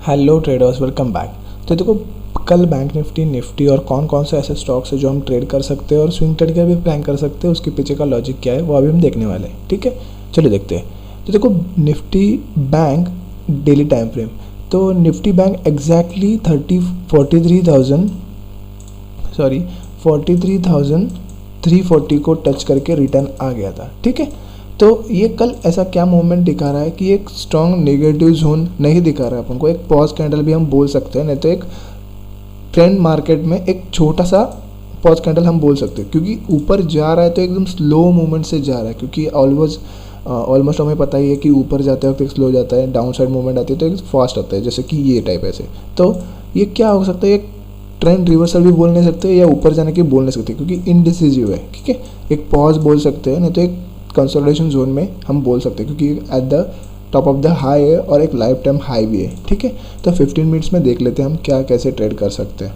Hello traders, welcome back. तो देखो, कल बैंक निफ्टी और कौन कौन से ऐसे स्टॉक्स है जो हम ट्रेड कर सकते हैं और स्विंग ट्रेड का भी प्लान कर सकते हैं, उसके पीछे का लॉजिक क्या है वो अभी हम देखने वाले हैं। ठीक है, चलिए देखते हैं। तो देखो, Nifty bank daily time frame, तो निफ्टी बैंक एग्जैक्टली 43,340 को टच करके रिटर्न आ गया था। ठीक है, तो ये कल ऐसा क्या मूवमेंट दिखा रहा है कि एक स्ट्रॉन्ग नेगेटिव जोन नहीं दिखा रहा है अपन को, एक पॉज कैंडल भी हम बोल सकते हैं, नहीं तो एक ट्रेंड मार्केट में एक छोटा सा पॉज कैंडल हम बोल सकते हैं, क्योंकि ऊपर जा रहा है तो एकदम स्लो मूवमेंट से जा रहा है, क्योंकि ऑलमोस्ट हमें पता ही है कि ऊपर जाते वक्त एक स्लो जाता है, डाउन साइड मूवमेंट आती है तो एक फास्ट आता है, जैसे कि ये टाइप ऐसे। तो ये क्या हो सकता है, एक ट्रेंड रिवर्सल भी बोल नहीं सकते या ऊपर जाने की बोल नहीं सकते, क्योंकि इनडिसिजिव है। ठीक है, एक पॉज बोल सकते हैं, नहीं तो एक कंसोलिडेशन जोन में हम बोल सकते हैं, क्योंकि at the top of the high है और एक लाइफ टाइम हाई भी है। ठीक है, तो 15 मिनट्स में देख लेते हैं हम क्या कैसे ट्रेड कर सकते हैं।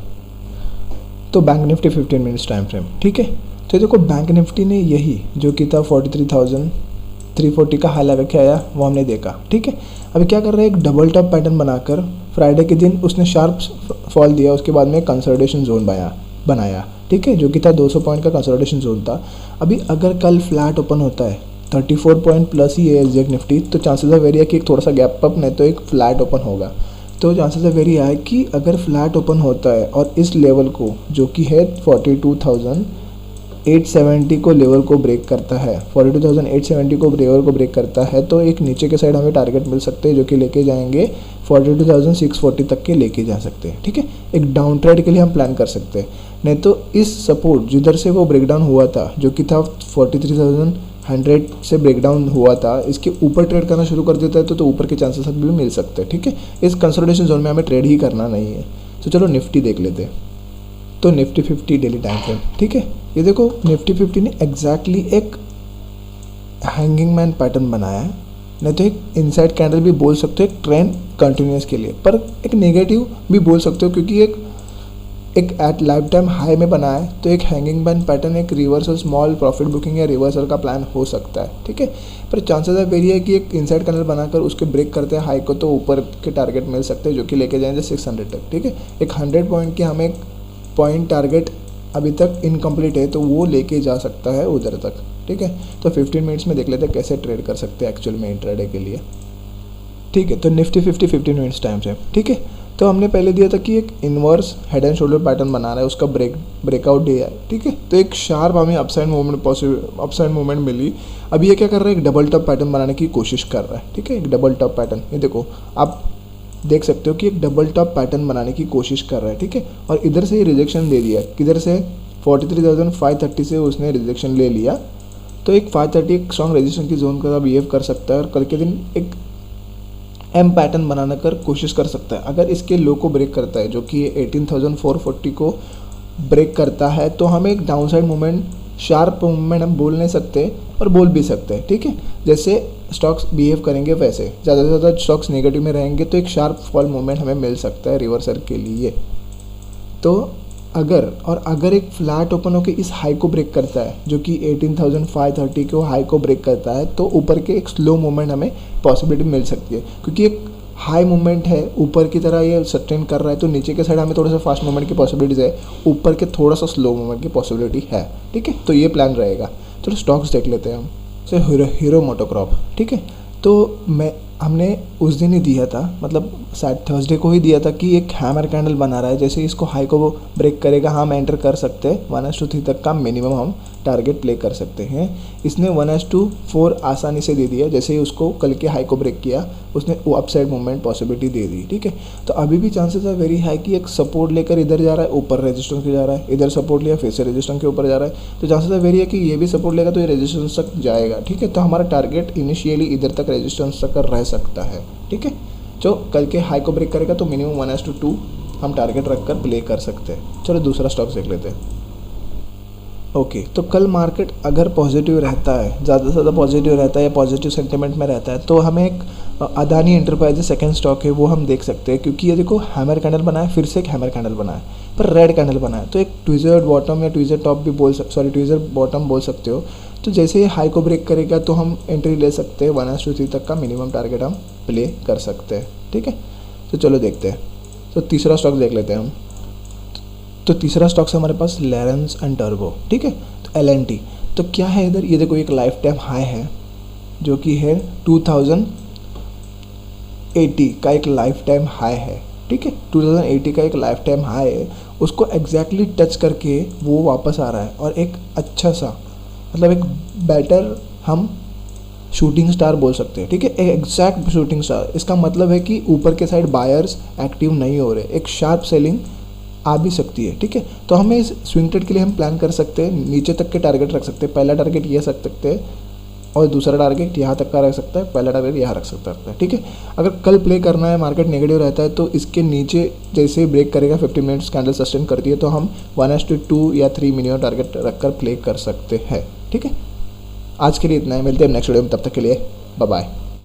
तो bank Nifty 15 minutes time frame. ठीक है, तो देखो, बैंक निफ्टी ने यही जो कि था 43,340 का हाई लगा के आया, वो हमने देखा। ठीक है, अभी क्या कर रहा है, एक डबल टॉप पैटर्न बनाकर फ्राइडे के दिन उसने शार्प फॉल दिया, उसके बाद में कंसोलिडेशन जोन बनाया। ठीक है, जो कि था 200 पॉइंट का कंसोलिडेशन जोन था। अभी अगर कल फ्लैट ओपन होता है 34 पॉइंट प्लस ही है एग्जैक्ट निफ्टी, तो चांसेस है वेरी है कि एक थोड़ा सा गैप अप, नहीं तो एक फ्लैट ओपन होगा। तो चांसेस है वेरी है कि अगर फ्लैट ओपन होता है और इस लेवल को जो कि है 42,870 को लेवल को ब्रेक करता है, 42,870 को लेवल को ब्रेक करता है, तो एक नीचे के साइड हमें टारगेट मिल सकते हैं जो कि लेके जाएंगे 42,640 तक के लेके जा सकते हैं। ठीक है, एक डाउन ट्रेड के लिए हम प्लान कर सकते हैं, नहीं तो इस सपोर्ट जिधर से वो ब्रेकडाउन हुआ था जो कि था 43,100 से ब्रेकडाउन हुआ था, इसके ऊपर ट्रेड करना शुरू कर देता है तो ऊपर के चांसेस अभी भी मिल सकते हैं। ठीक है, इस कंसोलिडेशन जोन में हमें ट्रेड ही करना नहीं है। तो चलो निफ्टी देख लेते हैं। तो निफ्टी 50 डेली टाइम फ्रेम। ठीक है, ये देखो, निफ्टी 50 ने एग्जैक्टली एक हैंगिंग मैन पैटर्न बनाया है, नहीं तो एक इनसाइड कैंडल भी बोल सकते हो, एक ट्रेंड कंटिन्यूस के लिए, पर एक नेगेटिव भी बोल सकते हो, क्योंकि एक एट लाइफ टाइम हाई में बना है, तो एक हैंगिंग मैन पैटर्न एक रिवर्सल स्मॉल प्रॉफिट बुकिंग या रिवर्सल का प्लान हो सकता है। ठीक है, पर चांसेस है वेरी है कि एक इनसाइड कैंडल बनाकर उसके ब्रेक करते हैं हाई को, तो ऊपर के टारगेट मिल सकते हैं जो कि लेके जाएंगे 600 तक। ठीक है, एक 100 पॉइंट की हमें पॉइंट टारगेट अभी तक इनकम्प्लीट है, तो वो लेके जा सकता है उधर तक। ठीक है, तो 15 मिनट्स में देख लेते हैं कैसे ट्रेड कर सकते हैं एक्चुअल में इंट्राडे के लिए। ठीक है, तो निफ्टी 50 15 मिनट्स टाइम से। ठीक है, तो हमने पहले दिया था कि एक inverse head and shoulder pattern बना रहा है, उसका ब्रेकआउट डे है। ठीक है, तो एक शार्प हमें अपसाइड मूवमेंट मिली। अभी ये क्या कर रहा है, एक डबल टॉप पैटर्न बनाने की कोशिश कर रहा है। ठीक है, एक डबल टॉप पैटर्न, ये देखो आप देख सकते हो कि एक डबल टॉप पैटर्न बनाने की कोशिश कर रहा है। ठीक है, और इधर से ही रिजेक्शन दे दिया, किधर से 43,530 से उसने रिजेक्शन ले लिया, तो एक 530 एक स्ट्रॉन्ग रेजिस्टेंस की जोन का बिहेव कर सकता है और कल के दिन एक एम पैटर्न बनाने कर कोशिश कर सकता है। अगर इसके लो को ब्रेक करता है जो कि 18,440 को ब्रेक करता है, तो हमें एक डाउनसाइड मूवमेंट, शार्प मूवमेंट हम बोल नहीं सकते और बोल भी सकते हैं। ठीक है, जैसे स्टॉक्स बिहेव करेंगे वैसे, ज़्यादा से ज़्यादा स्टॉक्स नेगेटिव में रहेंगे तो एक शार्प फॉल मूवमेंट हमें मिल सकता है रिवर्सल के लिए। तो अगर एक फ्लैट ओपन होकर इस हाई को ब्रेक करता है जो कि 18,530 को हाई को ब्रेक करता है, तो ऊपर के एक स्लो मूवमेंट हमें पॉसिबिलिटी मिल सकती है, क्योंकि एक हाई मूवमेंट है ऊपर की तरह ये सस्टेन कर रहा है, तो नीचे के साइड हमें थोड़ा सा फास्ट मूवमेंट की पॉसिबिलिटीज़ है, ऊपर के थोड़ा सा स्लो मूवमेंट की पॉसिबिलिटी है। ठीक है, तो ये प्लान रहेगा। चलो स्टॉक्स देख लेते हैं हम। जैसे हीरो मोटोक्रॉप। ठीक है, तो हमने उस दिन ही दिया था, मतलब शायद थर्सडे को ही दिया था कि एक हैमर कैंडल बना रहा है, जैसे इसको हाई को वो ब्रेक करेगा हम एंटर कर सकते हैं 1:3 तक का मिनिमम हम टारगेट प्ले कर सकते हैं। इसने 1:4 आसानी से दे दिया, जैसे ही उसको कल के हाई को ब्रेक किया उसने वो अपसाइड मूवमेंट पॉसिबिलिटी दे दी। ठीक है, तो अभी भी चांसेस है वेरी हाई कि एक सपोर्ट लेकर इधर जा रहा है, ऊपर रेजिस्टेंस के जा रहा है, इधर सपोर्ट लिया फिर से रेजिस्टेंस के ऊपर जा रहा है, तो चांसेस है वेरी है कि ये भी सपोर्ट लेगा तो ये रेजिस्टेंस तक जाएगा। ठीक है, तो हमारा टारगेट इनिशियली इधर तक रेजिस्टेंस तक रह सकता है। ठीक है, जो कल के हाई को ब्रेक करेगा तो मिनिमम 1:2 हम टारगेट रखकर प्ले कर सकते हैं। चलो दूसरा स्टॉक देख लेते हैं। ओके, तो कल मार्केट अगर पॉजिटिव रहता है, ज़्यादा से ज़्यादा पॉजिटिव रहता है या पॉजिटिव सेंटिमेंट में रहता है, तो हमें एक अदानी एंटरप्राइजेज सेकंड स्टॉक है वो हम देख सकते हैं, क्योंकि ये देखो हैमर कैंडल बना है, फिर से एक हैमर कैंडल बना है, पर रेड कैंडल बना है, तो एक ट्विज़र बॉटम या ट्विज़र टॉप भी ट्विज़र बॉटम बोल सकते हो। तो जैसे ही हाई को ब्रेक करेगा तो हम एंट्री ले सकते हैं, 1:3 तक का मिनिमम टारगेट हम प्ले कर सकते हैं। ठीक है, तो चलो देखते हैं। तो तीसरा स्टॉक देख लेते हैं हम। तो तीसरा स्टॉक है हमारे पास लेरेंस एंड टर्बो, ठीक है। तो LNT, तो क्या है इधर, ये देखो एक लाइफ टाइम हाई है जो कि है 2080 का एक लाइफ टाइम हाई है, ठीक है। 2080 का एक लाइफ टाइम हाई है, उसको एग्जैक्टली टच करके वो वापस आ रहा है और एक अच्छा सा, मतलब एक बेटर हम शूटिंग स्टार बोल सकते हैं, ठीक है। एक एग्जैक्ट शूटिंग स्टार, इसका मतलब है कि ऊपर के साइड बायर्स एक्टिव नहीं हो रहे, एक शार्प सेलिंग आ भी सकती है, ठीक है। तो हमें इस स्विंग ट्रेड के लिए हम प्लान कर सकते हैं, नीचे तक के टारगेट रख सकते हैं। पहला टारगेट ये रख सकते हैं और दूसरा टारगेट यहाँ तक का रख सकता है, पहला टारगेट यहाँ रख सकता है, ठीक है। अगर कल प्ले करना है, मार्केट नेगेटिव रहता है, तो इसके नीचे जैसे ही ब्रेक करेगा 15 मिनट्स कैंडल सस्टेन करती है, तो हम 1:2 या 3 मिनिमम टारगेट रखकर प्ले कर सकते हैं, ठीक है। आज के लिए इतना है, मिलते हैं नेक्स्ट वीडियो में, तब तक के लिए बाय बाय।